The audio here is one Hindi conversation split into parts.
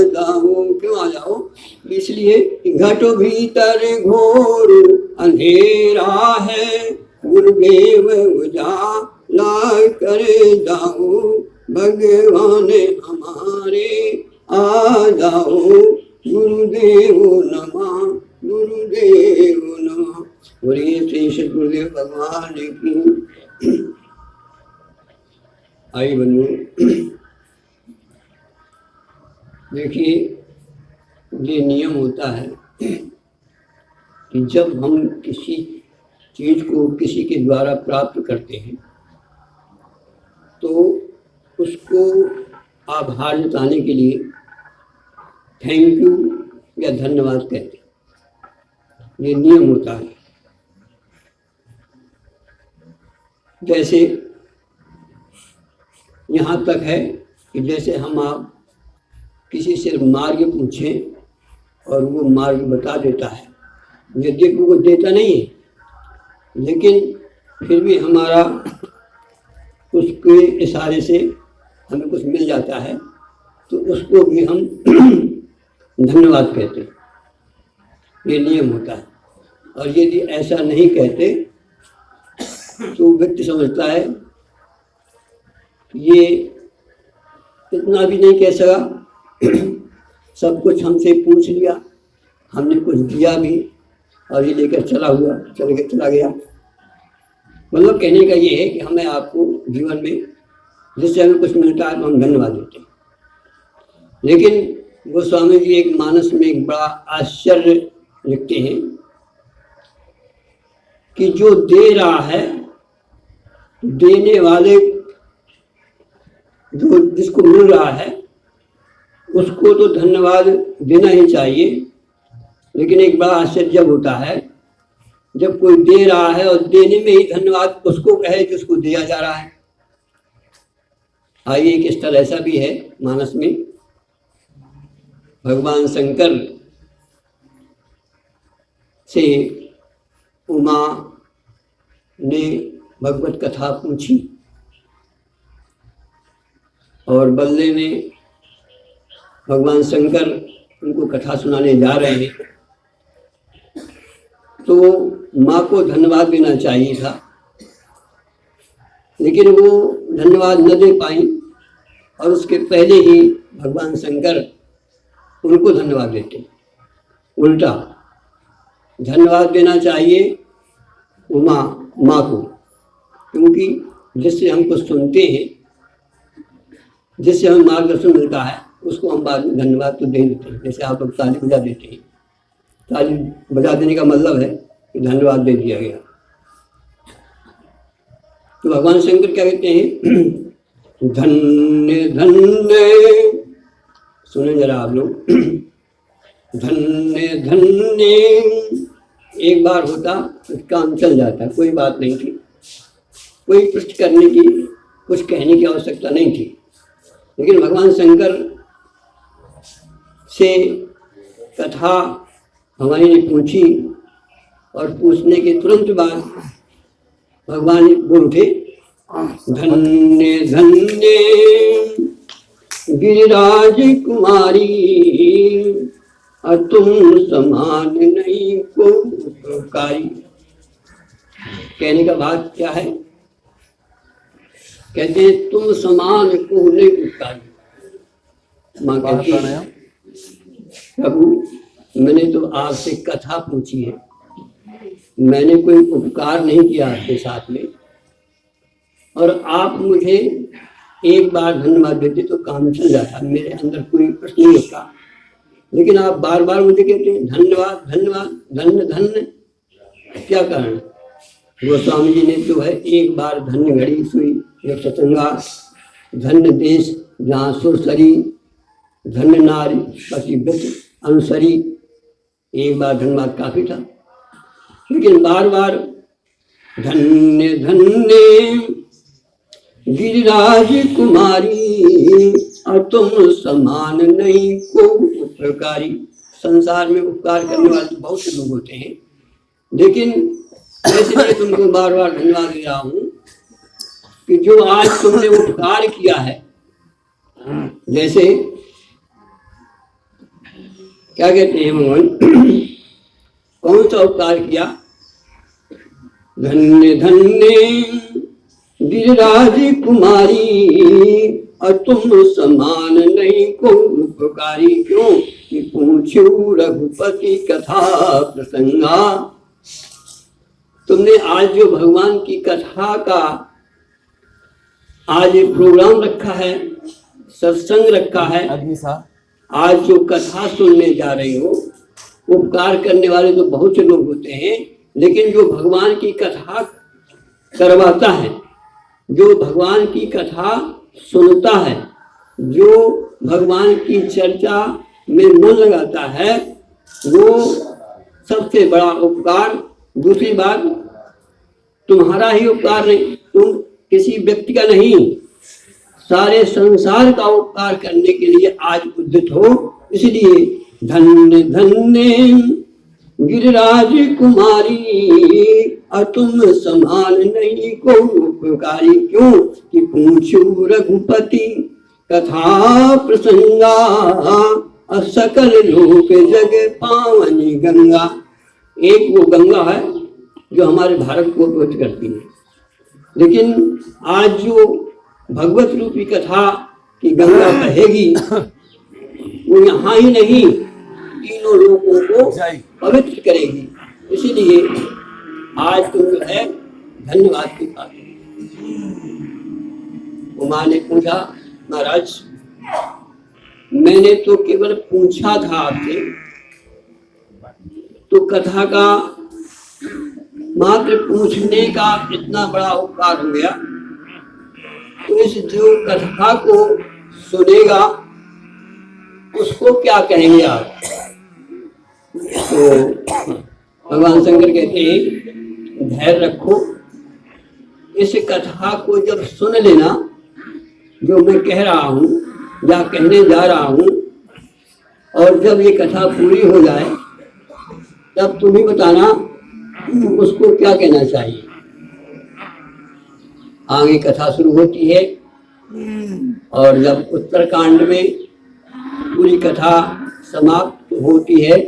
जाओ। क्यों आ जाओ? इसलिए घट भीतर घोर अंधेरा है, गुरुदेव उजाला कर जाओ। भगवान हमारे आ जाओ, गुरुदेव नमः, गुरुदेव नमः। बोलिए श्री सद्गुरुदेव भगवान की। आई बंधु, देखिए ये नियम होता है कि जब हम किसी चीज़ को किसी के द्वारा प्राप्त करते हैं तो उसको आभार जताने के लिए थैंक यू या धन्यवाद कहते हैं। ये नियम होता है। जैसे यहाँ तक है कि जैसे हम आप किसी से मार्ग पूछें और वो मार्ग बता देता है, यद्यपि वो देता नहीं है, लेकिन फिर भी हमारा उसके इशारे से हमें कुछ मिल जाता है तो उसको भी हम धन्यवाद कहते हैं। ये नियम होता है। और यदि ऐसा नहीं कहते तो व्यक्ति समझता है ये इतना भी नहीं कह सका, सब कुछ हमसे पूछ लिया, हमने कुछ दिया भी और ये लेकर चला गया। मतलब कहने का ये है कि हमें आपको जीवन में जिससे हमें कुछ मिलता है तो हम धन्यवाद देते हैं। लेकिन गोस्वामी जी एक मानस में एक बड़ा आश्चर्य लिखते हैं कि जो दे रहा है, देने वाले जो जिसको मिल रहा है उसको तो धन्यवाद देना ही चाहिए। लेकिन एक बड़ा आश्चर्य जब होता है जब कोई दे रहा है और देने में ही धन्यवाद उसको कहे जिसको दिया जा रहा है। आइए एक स्थल ऐसा भी है मानस में, भगवान शंकर से उमा ने भगवत कथा पूछी और बदले में भगवान शंकर उनको कथा सुनाने जा रहे हैं। तो माँ को धन्यवाद देना चाहिए था, लेकिन वो धन्यवाद न दे पाई और उसके पहले ही भगवान शंकर उनको धन्यवाद देते। उल्टा धन्यवाद देना चाहिए माँ को, क्योंकि जिससे हम कुछ सुनते हैं, जिससे हमें मार्गदर्शन मिलता है, उसको हम बाद में धन्यवाद तो दे देते हैं। जैसे आप लोग ताली बजा देते हैं, ताली बजा देने का मतलब है कि धन्यवाद दे दिया गया। तो भगवान शंकर क्या कहते हैं? धन्य धन्य, सुने जरा आप लोग, धन्य धन्य। एक बार होता तो काम चल जाता, कोई बात नहीं थी, कोई प्रश्न करने की, कुछ कहने की आवश्यकता नहीं थी। लेकिन भगवान शंकर से कथा हमारी ने पूछी और पूछने के तुरंत बाद भगवान बोल उठे, धन्य धन्य गिरिराज कुमारी, और तुम समान नहीं को उपकारी। कहने का भाव क्या है? कहते हैं तुम समान को नहीं उपकारी। माँ कहती है प्रभु मैंने तो आपसे कथा पूछी है, मैंने कोई उपकार नहीं किया आपके साथ में, और आप मुझे एक बार धन्यवाद देते तो काम चल जाता, मेरे अंदर कोई प्रश्न नहीं होता। लेकिन आप बार बार मुझे कहते हैं धन्यवाद धन्यवाद, धन्य धन्य, क्या कारण? गोस्वामी जी ने जो है एक बार धन्य घड़ी सुई जब सतंगा, धन्य देश जहाँ सुरसरी, धन्य नारी पतिव्रत अनुसरी, एक बार धन्यवाद काफी था। लेकिन बार बार धन्य धन्य गिरिराज कुमारी, और तुम समान नहीं को उपकारी। संसार में उपकार करने वाले बहुत से लोग होते हैं, लेकिन इसलिए तुमको बार बार धन्यवाद दे रहा हूँ कि जो आज तुमने उपकार किया है। जैसे क्या कहते हैं भगवान, कौन सा उपकार किया? धन्य धन्य गिरिराज कुमारी, और तुम समान नहीं को उपकारी। क्यों कि पूछू रघुपति कथा प्रसंगा। तुमने आज जो भगवान की कथा का आज एक प्रोग्राम रखा है, सत्संग रखा है, आज जो कथा सुनने जा रही हो, उपकार करने वाले तो बहुत से लोग होते हैं, लेकिन जो भगवान की कथा करवाता है, जो भगवान की कथा सुनता है, जो भगवान की चर्चा में मन लगाता है, वो सबसे बड़ा उपकार। दूसरी बात, तुम्हारा ही उपकार नहीं, तुम किसी व्यक्ति का नहीं, सारे संसार का उपकार करने के लिए आज उद्यत हो। इसलिए धन्य धन्य गिरिराज कुमारी, और तुम समान नहीं को उपकारी। क्यों कि पूछू रघुपति कथा प्रसंगा, और सकल लोक जग पावनी गंगा। एक वो गंगा है जो हमारे भारत को पवित्र करती है, लेकिन आज जो भगवत रूपी कथा की गंगा बहेगी, वो यहाँ ही नहीं, तीनों लोगों को पवित्र करेगी। इसीलिए आज तुम जो है धन्यवाद की बात। उमा ने पूछा, महाराज मैंने तो केवल पूछा था आपसे, तो कथा का मात्र पूछने का इतना बड़ा उपकार हो गया, तो इस जो कथा को सुनेगा उसको क्या कहेंगे आप? तो भगवान शंकर कहते हैं धैर्य रखो, इस कथा को जब सुन लेना, जो मैं कह रहा हूँ या कहने जा रहा हूँ, और जब ये कथा पूरी हो जाए तब तुम ही बताना उसको क्या कहना चाहिए। आगे कथा शुरू होती है, और जब उत्तरकांड में पूरी कथा समाप्त होती है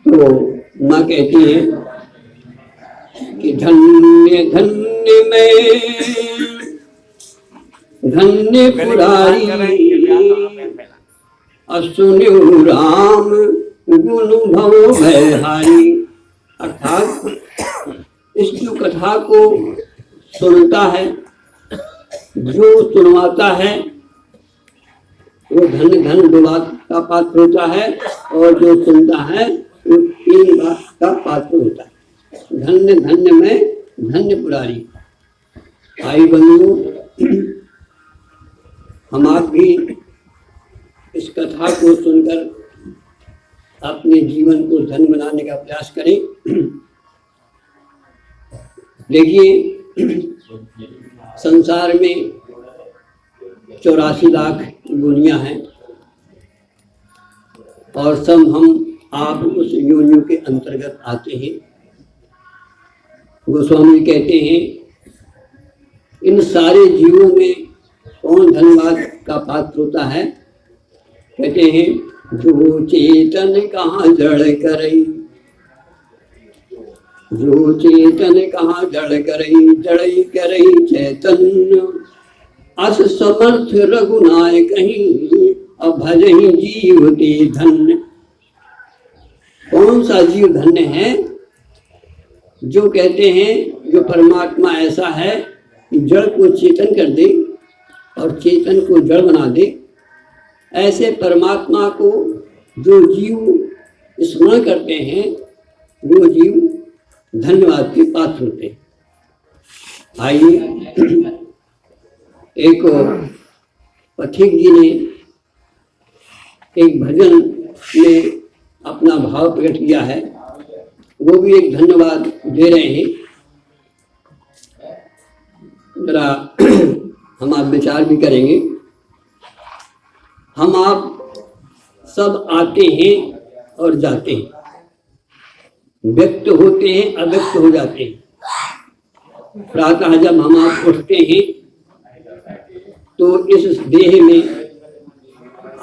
तो माँ कहती है कि धन्य धन्य में धन्य पुरारी, असुन्यु राम गुण भव भयहारी। अर्थात इस जो कथा को सुनता है, जो सुनवाता है, वो धन्य धन्य दो बात का पात्र होता है, और जो सुनता है वो तीन बात का पात्र होता है। धन्य धन्य में धन्य पुरारी। भाई बंधु, हम आप भी इस कथा को सुनकर अपने जीवन को धन्य बनाने का प्रयास करें। देखिए, संसार में 84 लाख योनियां हैं, और सब हम आप उस योनियों के अंतर्गत आते हैं। गोस्वामी कहते हैं, इन सारे जीवों में कौन धन्यवाद का पात्र होता है? कहते हैं, जो चेतन कहाँ जड़ करई, जो चेतन कहाँ जड़ करई, जड़ई करई चैतन्य, अस समर्थ रघुनाय कहीं, अब भजहि जीव ते धन्य। कौन सा जीव धन्य है? जो कहते हैं, जो परमात्मा ऐसा है कि जड़ को चेतन कर दे और चेतन को जड़ बना दे। ऐसे परमात्मा को जो जीव स्मरण करते हैं, वो जीव धन्यवाद के पात्र होते हैं। आइए, एक पथिक जी ने एक भजन में अपना भाव प्रकट किया है, वो भी एक धन्यवाद दे रहे हैं। जरा हम आप विचार भी करेंगे। हम आप सब आते हैं और जाते हैं, व्यक्त होते हैं, अव्यक्त हो जाते हैं। प्रातः जब हम आप उठते हैं तो इस देह में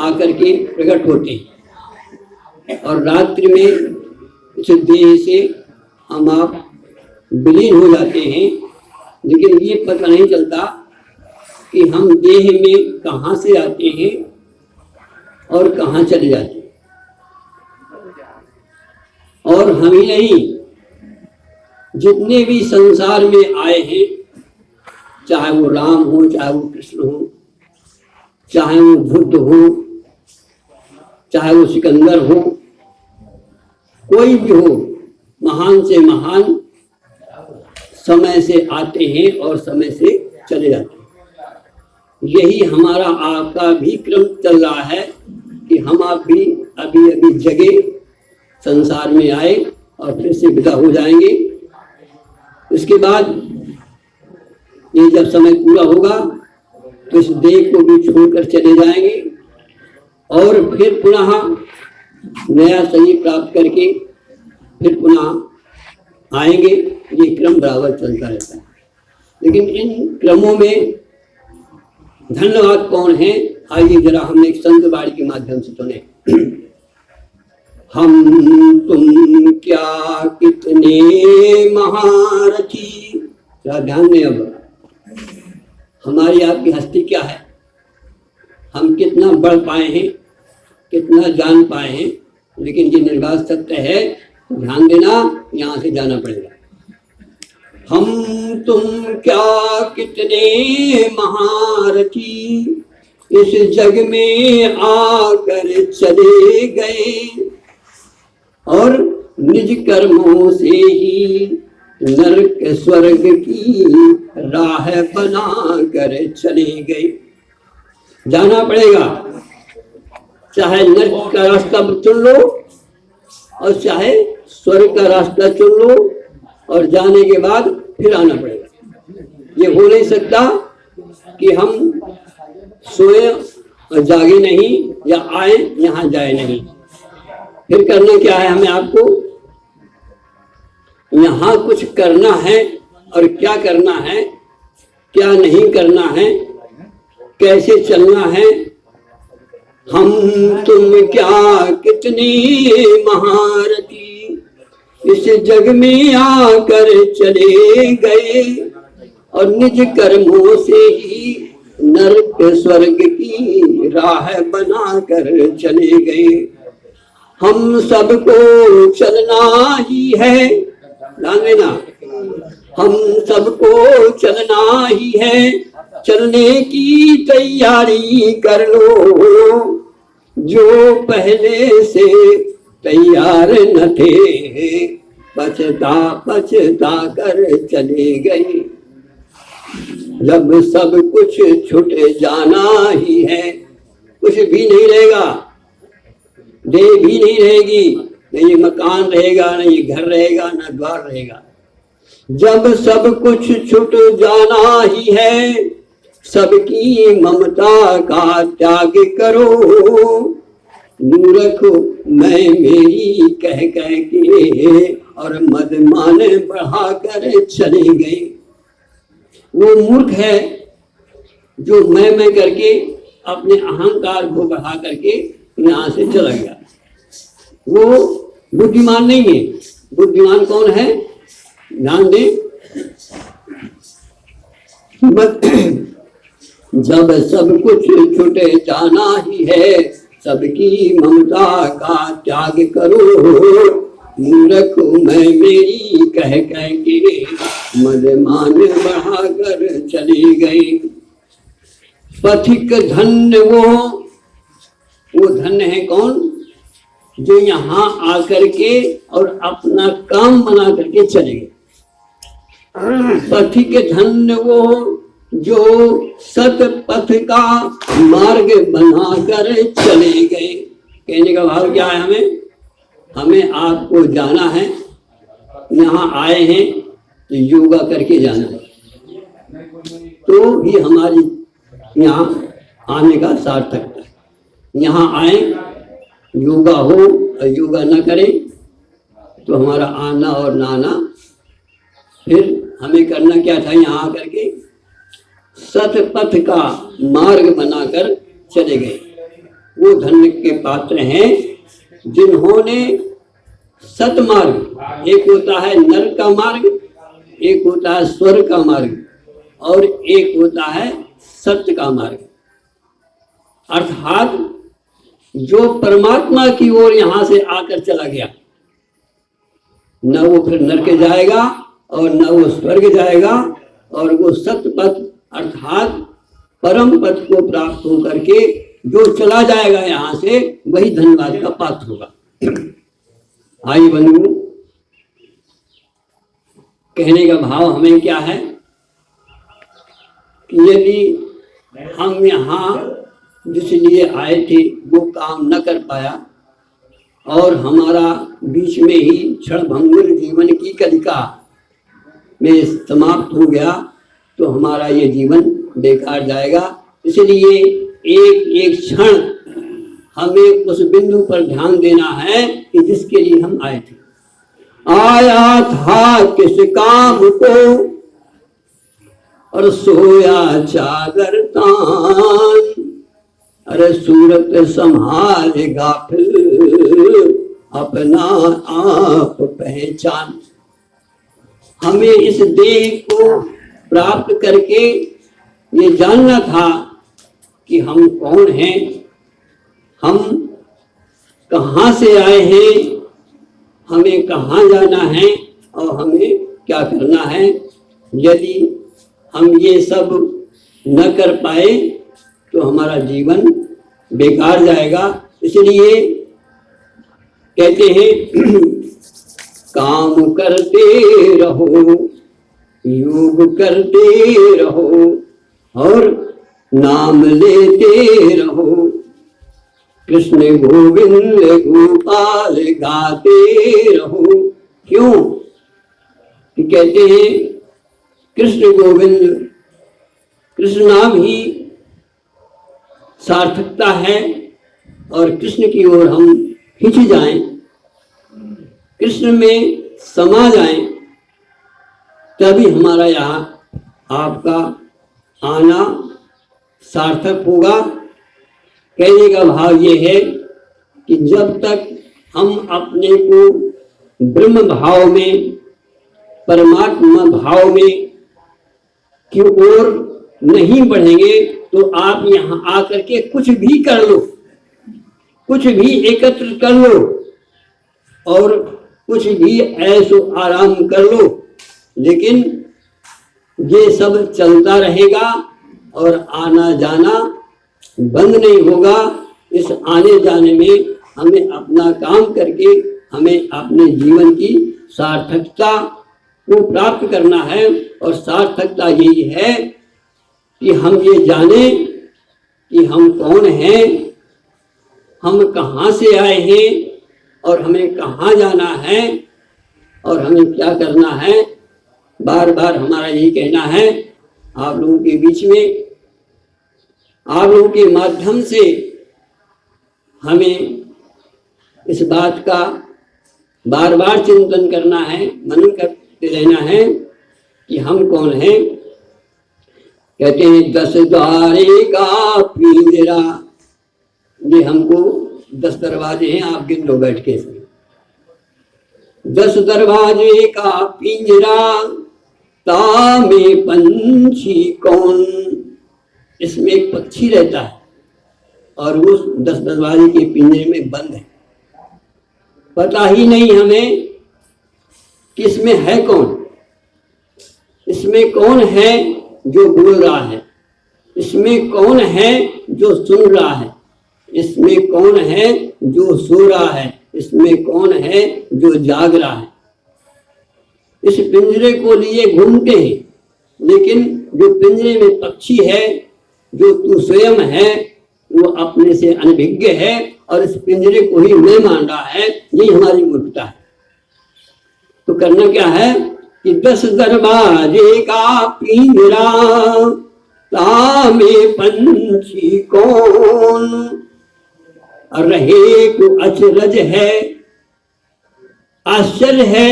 आकर के प्रकट होते हैं, और रात्रि में इस देह से हम आप विलीन हो जाते हैं, लेकिन ये पता नहीं चलता कि हम देह में कहाँ से आते हैं और कहाँ चले जाते हैं। और हम ही नहीं, जितने भी संसार में आए हैं, चाहे वो राम हो, चाहे वो कृष्ण हो, चाहे वो बुद्ध हो, चाहे वो सिकंदर हो, कोई भी हो, महान से महान समय से आते हैं और समय से चले जाते हैं। यही हमारा आपका भी क्रम चल रहा है कि हम आप भी अभी अभी जगे, संसार में आए और फिर से विदा हो जाएंगे। इसके बाद ये जब समय पूरा होगा तो इस देह को भी छोड़कर चले जाएंगे और फिर पुनः नया शरीर प्राप्त करके फिर पुनः आएंगे। ये क्रम बराबर चलता रहता है। लेकिन इन क्रमों में धन्यवाद कौन है, आइए जरा हम एक संत वाणी के माध्यम से सुने। हम तुम क्या कितने महारथी, जरा ध्यान दें। अब हमारी आपकी हस्ती क्या है, हम कितना बढ़ पाए हैं, कितना जान पाए हैं, लेकिन ये निर्वात सत्य है, ध्यान देना, यहाँ से जाना पड़ेगा। हम तुम क्या कितने महारथी, इस जग में आकर चले गए और निज कर्मों से ही नरक स्वर्ग की राह बना कर चले गए। जाना पड़ेगा, चाहे नरक का रास्ता चुन लो और चाहे स्वर्ग का रास्ता चुन लो, और जाने के बाद फिर आना पड़ेगा। ये हो नहीं सकता कि हम सोए और जागे नहीं, या आए यहाँ जाए नहीं। फिर करना क्या है हमें आपको, यहाँ कुछ करना है, और क्या करना है, क्या नहीं करना है, कैसे चलना है। हम तुम क्या कितने महारथी, इस जग में आकर चले गए और निज कर्मों से ही नरक स्वर्ग की राह बना कर चले गए। हम सबको चलना ही है, ध्यान देना, हम सबको चलना ही है, चलने की तैयारी कर लो, जो पहले से तैयार न थे, पछता पछता कर चले गए। जब सब कुछ छूट जाना ही है, कुछ भी नहीं रहेगा, देह भी नहीं रहेगी, न ये मकान रहेगा, न ये घर रहेगा, न द्वार रहेगा। जब सब कुछ छूट जाना ही है, सबकी ममता का त्याग करो, मूर्ख मैं मेरी कह कह के और मदमान बढ़ा कर चले गए। वो मूर्ख है जो मैं करके अपने अहंकार को बढ़ा करके यहाँ से चला गया। वो बुद्धिमान नहीं है। बुद्धिमान कौन है, ध्यान दें। जब सब कुछ छूटे जाना ही है, सबकी ममता का त्याग करो, मूर्ख मैं मेरी कह कह के मदमान बढ़ा कर चली गई। पथिक धन्य वो धन्य है कौन, जो यहाँ आकर के और अपना काम बना करके चले गए। पथिक धन्य वो जो सत पथ का मार्ग बनाकर चले गए। कहने का भाव क्या है, हमें आपको जाना है, यहाँ आए हैं तो योगा करके जाना है। तो ये हमारी यहाँ आने का सार्थक है। यहाँ आए, योगा हो और योगा न करें तो हमारा आना और ना आना। फिर हमें करना क्या था, यहाँ आकर के सतपथ का मार्ग बनाकर चले गए। वो धन्य के पात्र हैं जिन्होंने सतमार्ग, एक होता है नर का मार्ग, एक होता है स्वर्ग का मार्ग, और एक होता है सत्य का मार्ग। अर्थात जो परमात्मा की ओर यहां से आकर चला गया, न वो फिर नरक जाएगा और न वो स्वर्ग जाएगा, और वो सत्य पथ अर्थात परम पद को प्राप्त होकर के जो चला जाएगा यहां से, वही धन्यवाद का पात्र होगा। आइए बंधु, कहने का भाव हमें क्या है कि यदि हम यहाँ जिस लिए आए थे वो काम न कर पाया और हमारा बीच में ही क्षणभंगुर जीवन की कलिका में समाप्त हो गया, तो हमारा ये जीवन बेकार जाएगा। इसलिए एक एक क्षण हमें उस बिंदु पर ध्यान देना है कि जिसके लिए हम आए थे। आया था किस काम को और सोया चादर तान, अरे सूरत संभालेगा फिर अपना आप पहचान। हमें इस देह को प्राप्त करके ये जानना था कि हम कौन हैं, हम कहाँ से आए हैं, हमें कहाँ जाना है और हमें क्या करना है। यदि हम ये सब न कर पाए तो हमारा जीवन बेकार जाएगा। इसलिए कहते हैं काम करते रहो, योग करते रहो और नाम लेते रहो, कृष्ण गोविंद गोपाल गाते रहो। क्यों कि कहते हैं कृष्ण गोविंद, कृष्ण नाम ही सार्थकता है, और कृष्ण की ओर हम खिंच जाएं, कृष्ण में समा जाएं, तभी हमारा यहाँ आपका आना सार्थक होगा। कहने का भाव ये है कि जब तक हम अपने को ब्रह्म भाव में, परमात्मा भाव में की ओर नहीं बढ़ेंगे, तो आप यहाँ आकर के कुछ भी कर लो, कुछ भी एकत्र कर लो और कुछ भी ऐसो आराम कर लो, लेकिन ये सब चलता रहेगा और आना जाना बंद नहीं होगा। इस आने जाने में हमें अपना काम करके हमें अपने जीवन की सार्थकता को प्राप्त करना है, और सार्थकता यही है कि हम ये जाने कि हम कौन हैं, हम कहाँ से आए हैं और हमें कहाँ जाना है और हमें क्या करना है। बार बार हमारा यही कहना है आप लोगों के बीच में, आप लोगों के माध्यम से हमें इस बात का बार बार चिंतन करना है, मनन करते रहना है कि हम कौन हैं। कहते हैं 10 द्वारे का पिंजरा, ये हमको 10 दरवाजे हैं, आप गिन लो बैठ के। 10 दरवाजे का पिंजरा तामे पंछी कौन, इसमें एक पक्षी रहता है और उस 10 दरवाजे के पिंजरे में बंद है। पता ही नहीं हमें कि इसमें है कौन, इसमें कौन है जो बोल रहा है, इसमें कौन है जो सुन रहा है, इसमें कौन है जो सो रहा है, इसमें कौन है जो जाग रहा है। इस पिंजरे को लिए घूमते हैं, लेकिन जो पिंजरे में पक्षी है, जो तू स्वयं है, वो अपने से अनभिज्ञ है और इस पिंजरे को ही मैं मान रहा है। यही हमारी मूर्खता है। तो करना क्या है कि 10 दरवाजे का पिंजरा तामे पंछी कौन, रहे को अचरज है, आश्चर्य है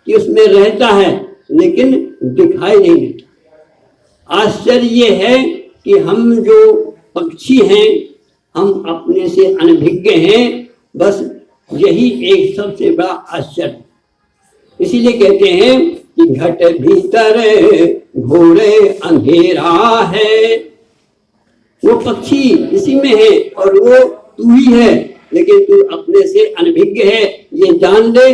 कि उसमें रहता है लेकिन दिखाई नहीं देता। आश्चर्य ये है कि हम जो पक्षी हैं, हम अपने से अनभिज्ञ हैं, बस यही एक सबसे बड़ा आश्चर्य। इसीलिए कहते हैं कि घट भीतर घोरे अंधेरा है। वो पक्षी इसी में है और वो तू ही है, लेकिन तू अपने से अनभिज्ञ है। ये जान ले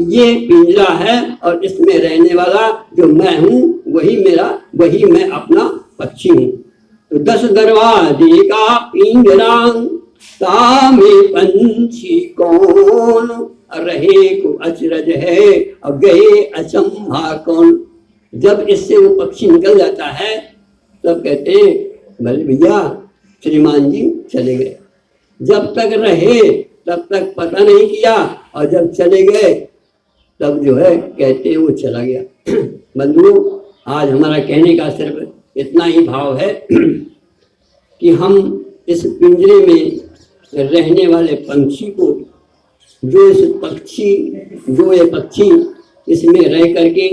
ये पिंजरा है और इसमें रहने वाला जो मैं हूँ वही मैं अपना पक्षी हूँ। तो 10 दरवाजे का पिंजरा तामे पंछी कौन, रहे को अचरज है और गए अचंभा कौन। जब इससे वो पक्षी निकल जाता है तब कहते हैं भले भैया श्रीमान जी चले गए। जब तक रहे तब तक पता नहीं किया और जब चले गए तब जो है कहते हैं वो चला गया। बंधुओं, आज हमारा कहने का सिर्फ इतना ही भाव है कि हम इस पिंजरे में रहने वाले पंछी को, जो ये पक्षी इसमें रह करके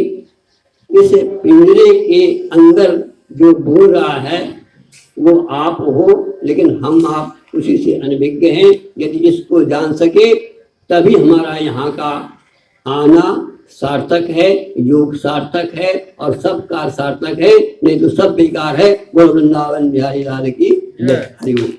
इस पिंजरे के अंदर जो बोल रहा है वो आप हो, लेकिन हम आप उसी से अनभिज्ञ हैं। यदि इसको जान सके तभी हमारा यहाँ का आना सार्थक है, योग सार्थक है और सब कार्य सार्थक है, नहीं तो सब बेकार है। बोल वृंदावन बिहारी लाल की जय। हरि बोल।